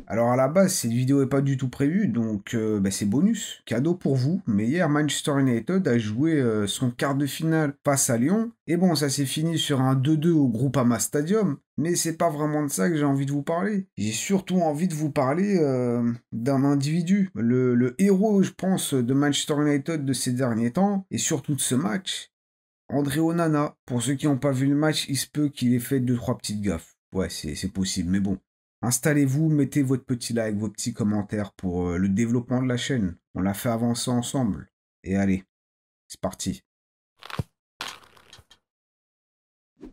Alors à la base, cette vidéo n'est pas du tout prévue, donc c'est bonus, cadeau pour vous. Mais hier, Manchester United a joué son quart de finale face à Lyon. Et bon, ça s'est fini sur un 2-2 au Groupama Stadium. Mais c'est pas vraiment de ça que j'ai envie de vous parler. J'ai surtout envie de vous parler d'un individu. Le héros, je pense, de Manchester United de ces derniers temps, et surtout de ce match. André Onana. Pour ceux qui n'ont pas vu le match, il se peut qu'il ait fait 2-3 petites gaffes. Ouais, c'est possible, mais bon. Installez-vous, mettez votre petit like, vos petits commentaires pour le développement de la chaîne. On l'a fait avancer ensemble. Et allez, c'est parti.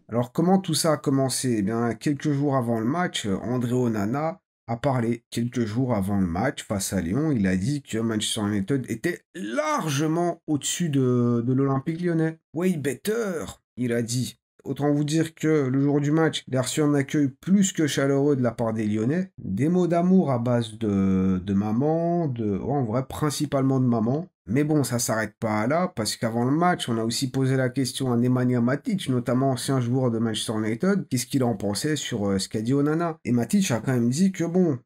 Alors comment tout ça a commencé? Eh bien, quelques jours avant le match, André Onana a parlé. Quelques jours avant le match face à Lyon, il a dit que Manchester United était largement au-dessus de l'Olympique Lyonnais. Way better, il a dit. Autant vous dire que le jour du match, il a reçu un accueil plus que chaleureux de la part des Lyonnais. Des mots d'amour à base de maman, en vrai principalement de maman. Mais bon, ça s'arrête pas là, parce qu'avant le match, on a aussi posé la question à Nemanja Matic, notamment ancien joueur de Manchester United, qu'est-ce qu'il en pensait sur ce qu'a dit Onana. Et Matic a quand même dit que bon,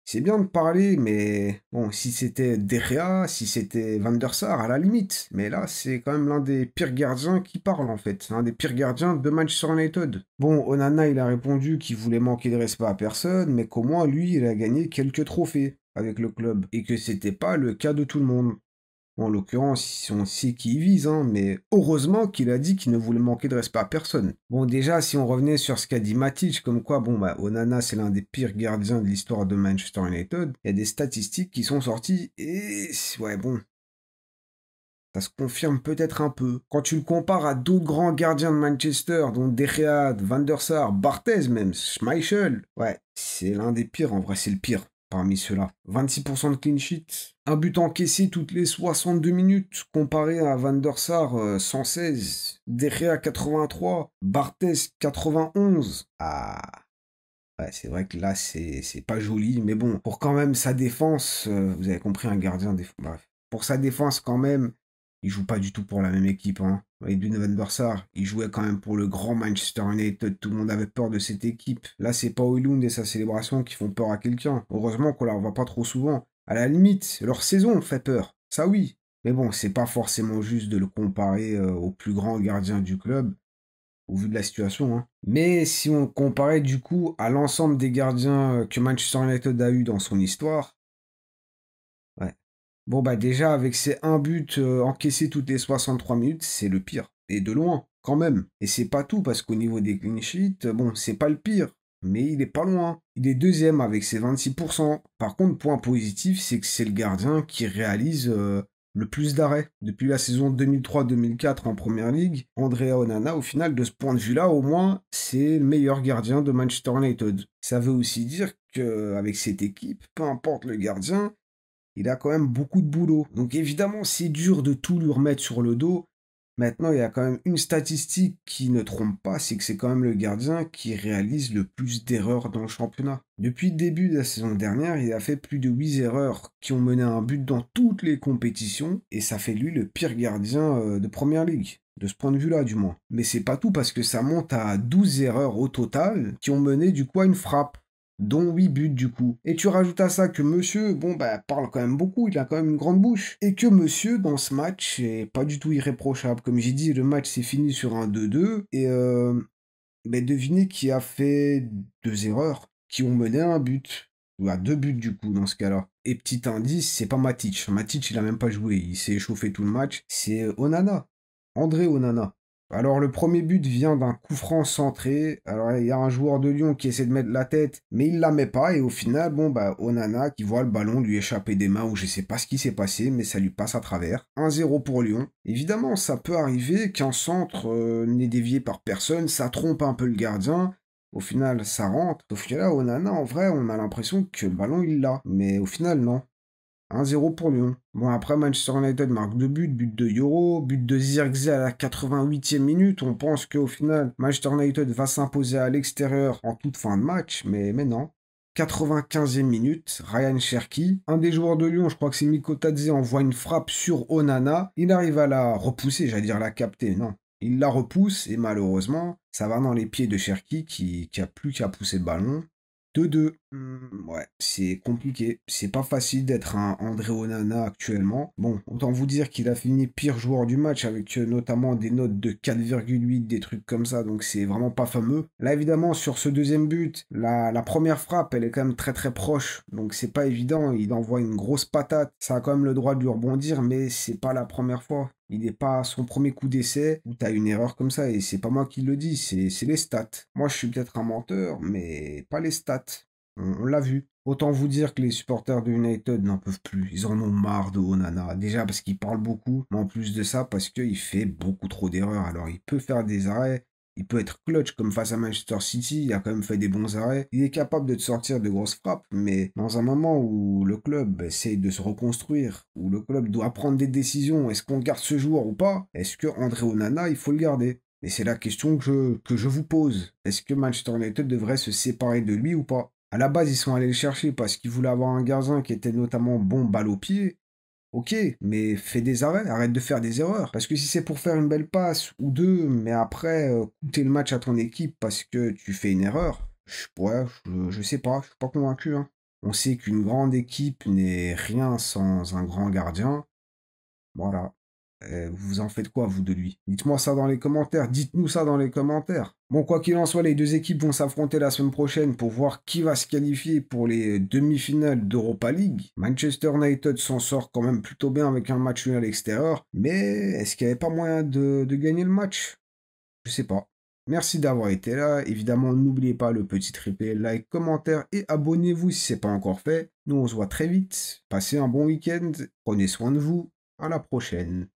c'est bien de parler, mais bon, si c'était De Gea, si c'était Van der Sar, à la limite. Mais là, c'est quand même l'un des pires gardiens qui parle, en fait. L'un des pires gardiens de Manchester United. Bon, Onana, il a répondu qu'il voulait manquer de respect à personne, mais qu'au moins, lui, il a gagné quelques trophées avec le club. Et que c'était pas le cas de tout le monde. Bon, en l'occurrence, on sait qui il vise, hein, mais heureusement qu'il a dit qu'il ne voulait manquer de respect à personne. Bon, déjà, si on revenait sur ce qu'a dit Matic, comme quoi, bon, Onana, c'est l'un des pires gardiens de l'histoire de Manchester United, il y a des statistiques qui sont sorties, et ouais, bon, ça se confirme peut-être un peu. Quand tu le compares à d'autres grands gardiens de Manchester, dont De Gea, Van der Sar, Barthez même, Schmeichel, ouais, c'est l'un des pires, en vrai, c'est le pire parmi ceux-là. 26% de clean sheet, un but encaissé toutes les 62 minutes, comparé à Van der Sar, 116, De Gea 83, Barthez 91. Ah, ouais, c'est vrai que là, c'est pas joli, mais bon, pour quand même sa défense, vous avez compris, un gardien, bref. Pour sa défense, quand même, il joue pas du tout pour la même équipe, hein. Edwin van der Sar, il jouait quand même pour le grand Manchester United. Tout le monde avait peur de cette équipe. Là, c'est pas Højlund et sa célébration qui font peur à quelqu'un. Heureusement qu'on la revoit pas trop souvent. À la limite, leur saison fait peur. Ça oui. Mais bon, c'est pas forcément juste de le comparer au plus grand gardien du club, au vu de la situation, hein. Mais si on comparait du coup à l'ensemble des gardiens que Manchester United a eu dans son histoire, ouais. Bon, déjà, avec ces un but encaissé toutes les 63 minutes, c'est le pire. Et de loin, quand même. Et c'est pas tout, parce qu'au niveau des clean sheets, bon, c'est pas le pire. Mais il est pas loin. Il est deuxième avec ses 26%. Par contre, point positif, c'est que c'est le gardien qui réalise le plus d'arrêts. Depuis la saison 2003-2004 en Première Ligue, André Onana, au final, de ce point de vue-là, au moins, c'est le meilleur gardien de Manchester United. Ça veut aussi dire qu'avec cette équipe, peu importe le gardien, il a quand même beaucoup de boulot. Donc évidemment, c'est dur de tout lui remettre sur le dos. Maintenant, il y a quand même une statistique qui ne trompe pas, c'est que c'est quand même le gardien qui réalise le plus d'erreurs dans le championnat. Depuis le début de la saison dernière, il a fait plus de 8 erreurs qui ont mené à un but dans toutes les compétitions, et ça fait lui le pire gardien de Première Ligue. De ce point de vue-là, du moins. Mais c'est pas tout, parce que ça monte à 12 erreurs au total qui ont mené du coup à une frappe, dont 8 buts du coup. Et tu rajoutes à ça que monsieur, parle quand même beaucoup, il a quand même une grande bouche. Et que monsieur, dans ce match, est pas du tout irréprochable. Comme j'ai dit, le match s'est fini sur un 2-2. Et devinez qui a fait 2 erreurs, qui ont mené à un but. Ou à 2 buts du coup, dans ce cas-là. Et petit indice, c'est pas Matic. Matic, il a même pas joué, il s'est échauffé tout le match. C'est Onana. André Onana. Alors le premier but vient d'un coup franc centré. Alors il y a un joueur de Lyon qui essaie de mettre la tête, mais il la met pas. Et au final, Onana qui voit le ballon lui échapper des mains, ou je sais pas ce qui s'est passé, mais ça lui passe à travers. 1-0 pour Lyon. Évidemment, ça peut arriver qu'un centre n'est dévié par personne, ça trompe un peu le gardien. Au final, ça rentre. Au final, Onana, en vrai, on a l'impression que le ballon il l'a. Mais au final, non. 1-0 pour Lyon. Bon, après, Manchester United marque 2 buts, but de Yoro, but de Zirkzee à la 88e minute. On pense qu'au final, Manchester United va s'imposer à l'extérieur en toute fin de match, mais non. 95e minute, Ryan Cherki, un des joueurs de Lyon, je crois que c'est Mikotadze, envoie une frappe sur Onana. Il arrive à la repousser, j'allais dire la capter, non. Il la repousse, et malheureusement, ça va dans les pieds de Cherki qui a plus qu'à pousser le ballon. 2-2. Ouais, c'est compliqué. C'est pas facile d'être un André Onana actuellement. Bon, autant vous dire qu'il a fini pire joueur du match avec notamment des notes de 4,8, des trucs comme ça, donc c'est vraiment pas fameux. Là, évidemment, sur ce deuxième but, la première frappe, elle est quand même très très proche, donc c'est pas évident. Il envoie une grosse patate. Ça a quand même le droit de lui rebondir, mais c'est pas la première fois. Il n'est pas à son premier coup d'essai où tu as une erreur comme ça, et c'est pas moi qui le dis, c'est les stats. Moi, je suis peut-être un menteur, mais pas les stats. On l'a vu. Autant vous dire que les supporters de United n'en peuvent plus. Ils en ont marre de Onana. Déjà parce qu'il parle beaucoup, mais en plus de ça, parce qu'il fait beaucoup trop d'erreurs. Alors il peut faire des arrêts, il peut être clutch comme face à Manchester City, il a quand même fait des bons arrêts. Il est capable de te sortir de grosses frappes, mais dans un moment où le club essaye de se reconstruire, où le club doit prendre des décisions, est-ce qu'on garde ce joueur ou pas? Est-ce que André Onana, il faut le garder? Et c'est la question que je vous pose. Est-ce que Manchester United devrait se séparer de lui ou pas? À la base, ils sont allés le chercher parce qu'ils voulaient avoir un gardien qui était notamment bon balle au pied. Ok, mais fais des arrêts, arrête de faire des erreurs. Parce que si c'est pour faire une belle passe ou deux, mais après coûter le match à ton équipe parce que tu fais une erreur, je sais pas, je suis pas convaincu, hein. On sait qu'une grande équipe n'est rien sans un grand gardien. Voilà. Vous en faites quoi, vous, de lui? Dites-moi ça dans les commentaires. Dites-nous ça dans les commentaires. Bon, quoi qu'il en soit, les deux équipes vont s'affronter la semaine prochaine pour voir qui va se qualifier pour les demi-finales d'Europa League. Manchester United s'en sort quand même plutôt bien avec un match nul à l'extérieur. Mais est-ce qu'il n'y avait pas moyen de gagner le match? Je sais pas. Merci d'avoir été là. Évidemment, n'oubliez pas le petit triplé, like, commentaire et abonnez-vous si ce n'est pas encore fait. Nous, on se voit très vite. Passez un bon week-end. Prenez soin de vous. À la prochaine.